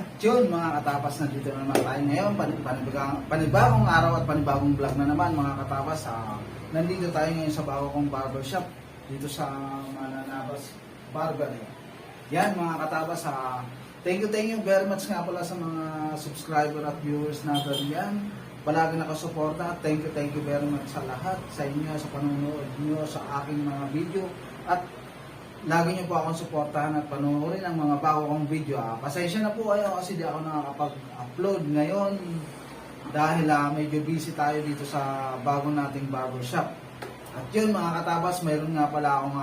At yun mga katapas, nandito na naman tayo ngayon, panibagong araw at panibagong vlog na naman mga katapas. Nandito tayo ngayon sa bago kong barbershop dito sa Mananabas Barber. Yan mga katapas, thank you very much nga pala sa mga subscriber at viewers natin yan. Palagi nakasuporta. Thank you very much sa lahat, sa inyo, sa panonood nyo sa aking mga video. At lagi nyo po akong suportahan at panoorin ang mga bago kong video. Pasensya na po kayo kasi di ako nakakapag-upload ngayon dahil medyo busy tayo dito sa bago nating barbershop. At yun mga katabas, mayroon nga pala akong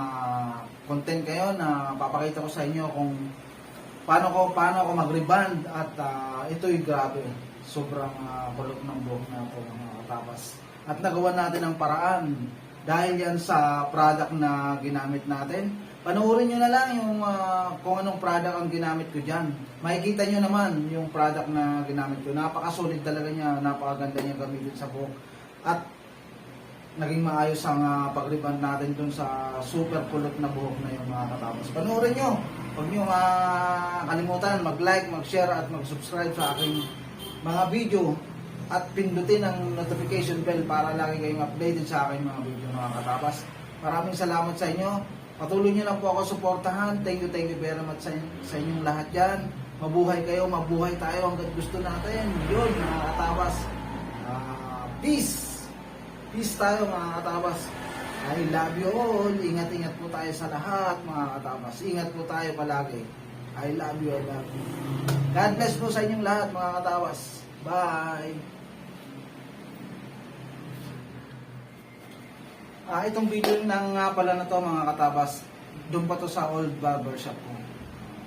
content kayo na papakita ko sa inyo kung paano ako mag-rebond. At ito'y grabe, sobrang kulot ng buhok na po mga katabas. At nagawa natin ang paraan dahil yan sa product na ginamit natin. Panoorin nyo na lang yung kung anong product ang ginamit ko dyan. Makikita nyo naman yung product na ginamit ko. Napakasolid talaga niya, napakaganda niya gamitin sa buhok. At naging maayos ang pag-rebond natin dun sa super kulot na buhok na yung mga katabas. Panoorin nyo. Huwag nyo kalimutan mag-like, mag-share at mag-subscribe sa aking mga video. At pindutin ang notification bell para lagi kayong updated sa aking mga video mga katabas. Maraming salamat sa inyo. Patuloy nyo lang po ako suportahan. Thank you very much sa inyong lahat dyan. Mabuhay kayo, mabuhay tayo hanggang gusto natin. Yun mga katabas. Peace! Peace tayo mga katabas. I love you all. Ingat po tayo sa lahat mga katabas. Ingat po tayo palagi. I love you, I love you. God bless po sa inyong lahat mga katabas. Bye! Itong video na nga pala na to mga katabas, doon pa to sa old barbershop ko.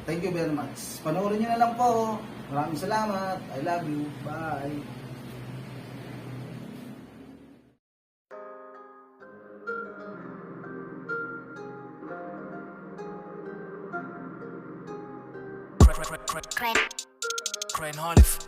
Thank you very much. Panoorin nyo na lang po. Maraming salamat. I love you. Bye. Crane Holliff.